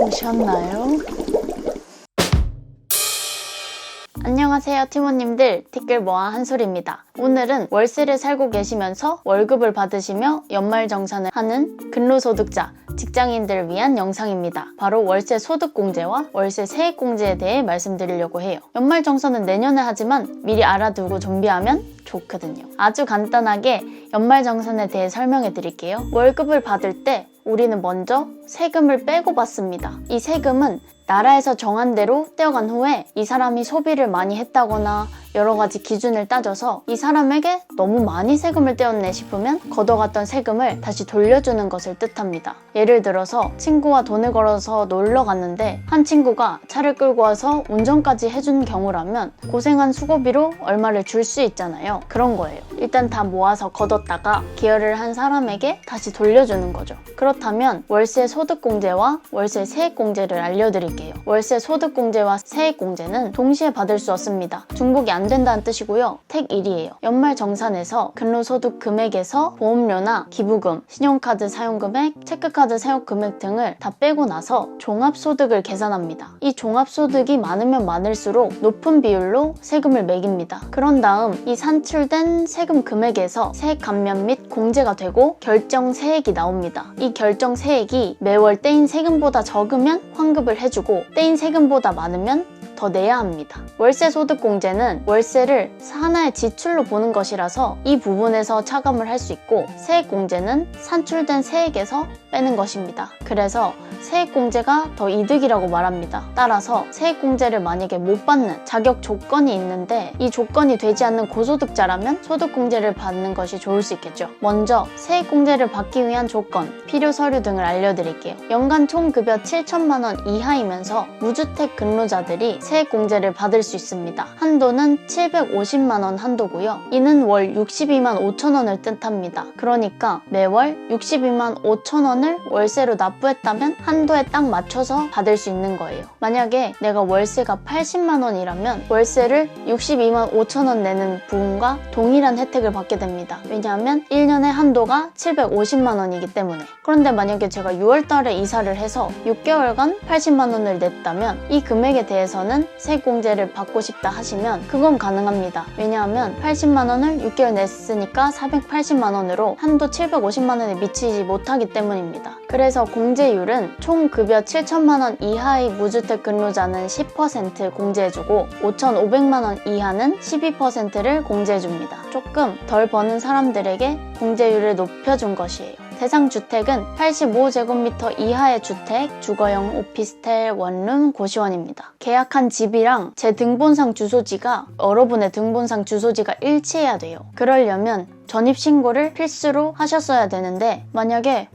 오셨나요? 안녕하세요 티모님들, 티끌모아 한솔입니다. 오늘은 월세를 살고 계시면서 월급을 받으시며 연말정산을 하는 근로소득자, 직장인들을 위한 영상입니다. 바로 월세 소득공제와 월세 세액공제에 대해 말씀드리려고 해요. 연말정산은 내년에 하지만 미리 알아두고 준비하면 좋거든요. 아주 간단하게 연말정산에 대해 설명해 드릴게요. 월급을 받을 때 우리는 먼저 세금을 빼고 받습니다. 이 세금은 나라에서 정한 대로 떼어간 후에 이 사람이 소비를 많이 했다거나 여러 가지 기준을 따져서 이 사람에게 너무 많이 세금을 떼었네 싶으면 걷어갔던 세금을 다시 돌려주는 것을 뜻합니다. 예를 들어서 친구와 돈을 걸어서 놀러 갔는데 한 친구가 차를 끌고 와서 운전까지 해준 경우라면 고생한 수고비로 얼마를 줄 수 있잖아요. 그런 거예요. 일단 다 모아서 걷었다가 기여를 한 사람에게 다시 돌려주는 거죠. 그렇다면 월세 소득공제와 월세 세액공제를 알려드릴게요. 월세 소득공제와 세액공제는 동시에 받을 수 없습니다. 중복이 안 된다는 뜻이고요. 택 1이에요. 연말정산에서 근로소득 금액에서 보험료나 기부금, 신용카드 사용금액, 체크카드 사용금액 등을 다 빼고 나서 종합소득을 계산합니다. 이 종합소득이 많으면 많을수록 높은 비율로 세금을 매깁니다. 그런 다음 이 산출된 세금 금액에서 세액 감면 및 공제가 되고 결정세액이 나옵니다. 이 결정세액이 매월 떼인 세금보다 적으면 환급을 해주고 떼인 세금보다 많으면 더 내야 합니다. 월세 소득공제는 월세를 하나의 지출로 보는 것이라서 이 부분에서 차감을 할 수 있고, 세액공제는 산출된 세액에서 빼는 것입니다. 그래서 세액공제가 더 이득이라고 말합니다. 따라서 세액공제를 만약에 못 받는 자격 조건이 있는데 이 조건이 되지 않는 고소득자라면 소득공제를 받는 것이 좋을 수 있겠죠. 먼저 세액공제를 받기 위한 조건, 필요 서류 등을 알려드릴게요. 연간 총급여 7천만 원 이하이면서 무주택 근로자들이 세액공제를 받을 수 있습니다. 한도는 750만 원 한도고요. 이는 월 62만 5천 원을 뜻합니다. 그러니까 매월 62만 5천 원을 월세로 납부했다면 한도에 딱 맞춰서 받을 수 있는 거예요. 만약에 내가 월세가 80만 원이라면 월세를 62만 5천 원 내는 부분과 동일한 혜택을 받게 됩니다. 왜냐하면 1년의 한도가 750만 원이기 때문에. 그런데 만약에 제가 6월 달에 이사를 해서 6개월간 80만 원을 냈다면 이 금액에 대해서는 세액공제를 받고 싶다 하시면 그건 가능합니다. 왜냐하면 80만 원을 6개월 냈으니까 480만 원으로 한도 750만 원에 미치지 못하기 때문입니다. 그래서 공제율은 총 급여 7천만 원 이하의 무주택 근로자는 10% 공제해주고 5,500만 원 이하는 12%를 공제해줍니다. 조금 덜 버는 사람들에게 공제율을 높여준 것이에요. 대상 주택은 85제곱미터 이하의 주택, 주거용 오피스텔, 원룸, 고시원입니다. 계약한 집이랑 제 등본상 주소지가 여러분의 등본상 주소지가 일치해야 돼요. 그러려면 전입신고를 필수로 하셨어야 되는데 만약에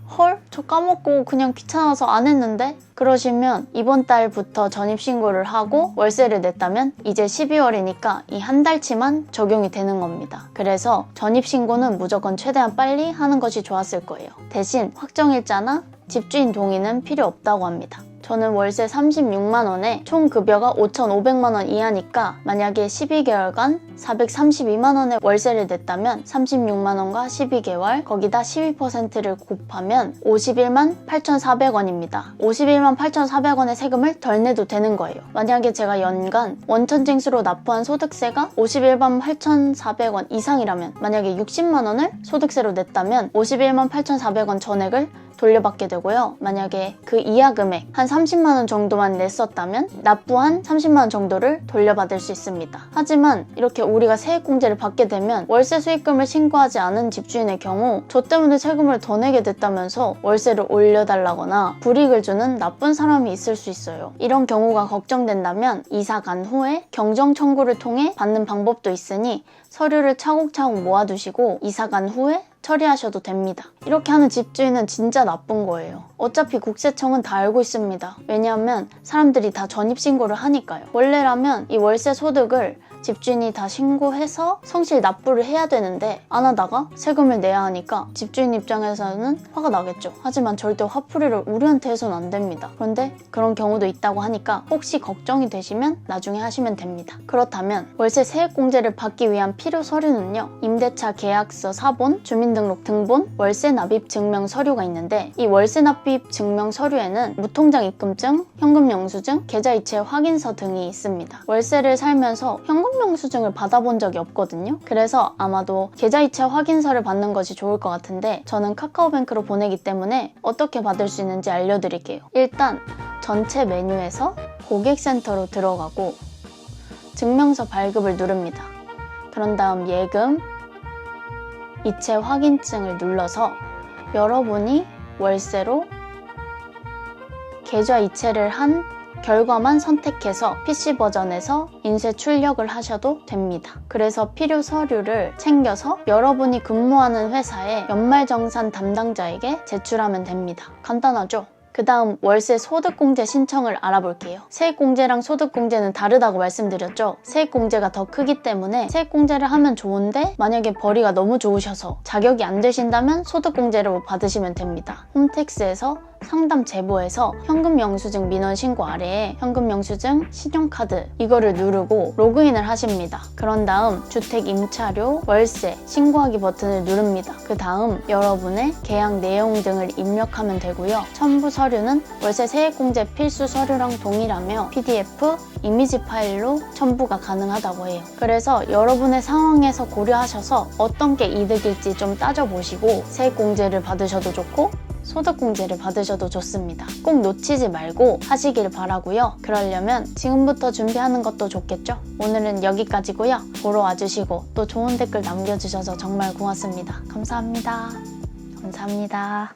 저 까먹고 그냥 귀찮아서 안 했는데? 그러시면 이번 달부터 전입신고를 하고 월세를 냈다면 이제 12월이니까 이 한 달치만 적용이 되는 겁니다. 그래서 전입신고는 무조건 최대한 빨리 하는 것이 좋았을 거예요. 대신 확정일자나 집주인 동의는 필요 없다고 합니다. 저는 월세 36만 원에 총 급여가 5,500만 원 이하니까 만약에 12개월간 432만 원의 월세를 냈다면 36만 원과 12개월 거기다 12%를 곱하면 51만 8,400원입니다. 51만 8,400원의 세금을 덜 내도 되는 거예요. 만약에 제가 연간 원천징수로 납부한 소득세가 51만 8,400원 이상이라면 만약에 60만 원을 소득세로 냈다면 51만 8,400원 전액을 돌려받게 되고요. 만약에 그 이하 금액 한 30만 원 정도만 냈었다면 납부한 30만 원 정도를 돌려받을 수 있습니다. 하지만 이렇게 우리가 세액공제를 받게 되면 월세 수익금을 신고하지 않은 집주인의 경우 저 때문에 세금을 더 내게 됐다면서 월세를 올려달라거나 불이익을 주는 나쁜 사람이 있을 수 있어요. 이런 경우가 걱정된다면 이사 간 후에 경정 청구를 통해 받는 방법도 있으니 서류를 차곡차곡 모아두시고 이사 간 후에 처리하셔도 됩니다. 이렇게 하는 집주인은 진짜 나쁜 거예요. 어차피 국세청은 다 알고 있습니다. 왜냐하면 사람들이 다 전입신고를 하니까요. 원래라면 이 월세 소득을 집주인이 다 신고해서 성실 납부를 해야 되는데 안 하다가 세금을 내야 하니까 집주인 입장에서는 화가 나겠죠. 하지만 절대 화풀이를 우리한테 해서는 안 됩니다. 그런데 그런 경우도 있다고 하니까 혹시 걱정이 되시면 나중에 하시면 됩니다. 그렇다면 월세 세액공제를 받기 위한 필요 서류는요, 임대차 계약서 사본, 주민등록 등본, 월세 납입 증명 서류가 있는데, 이 월세 납입 증명 서류에는 무통장 입금증, 현금 영수증, 계좌이체 확인서 등이 있습니다. 월세를 살면서 현금 영수증을 받아본 적이 없거든요. 그래서 아마도 계좌이체 확인서를 받는 것이 좋을 것 같은데, 저는 카카오뱅크로 보내기 때문에 어떻게 받을 수 있는지 알려드릴게요. 일단 전체 메뉴에서 고객센터로 들어가고 증명서 발급을 누릅니다. 그런 다음 예금, 이체 확인증을 눌러서 여러분이 월세로 계좌 이체를 한 결과만 선택해서 PC 버전에서 인쇄 출력을 하셔도 됩니다. 그래서 필요 서류를 챙겨서 여러분이 근무하는 회사의 연말정산 담당자에게 제출하면 됩니다. 간단하죠? 그 다음 월세 소득공제 신청을 알아볼게요. 세액공제랑 소득공제는 다르다고 말씀드렸죠. 세액공제가 더 크기 때문에 세액공제를 하면 좋은데, 만약에 벌이가 너무 좋으셔서 자격이 안 되신다면 소득공제를 받으시면 됩니다. 홈택스에서 상담 제보에서 현금 영수증 민원 신고 아래에 현금 영수증, 신용카드 이거를 누르고 로그인을 하십니다. 그런 다음 주택 임차료, 월세, 신고하기 버튼을 누릅니다. 그 다음 여러분의 계약 내용 등을 입력하면 되고요. 첨부 서류는 월세 세액공제 필수 서류랑 동일하며 PDF, 이미지 파일로 첨부가 가능하다고 해요. 그래서 여러분의 상황에서 고려하셔서 어떤 게 이득일지 좀 따져보시고 세액공제를 받으셔도 좋고 소득공제를 받으셔도 좋습니다. 꼭 놓치지 말고 하시길 바라고요. 그러려면 지금부터 준비하는 것도 좋겠죠? 오늘은 여기까지고요. 보러 와주시고 또 좋은 댓글 남겨주셔서 정말 고맙습니다. 감사합니다. 감사합니다.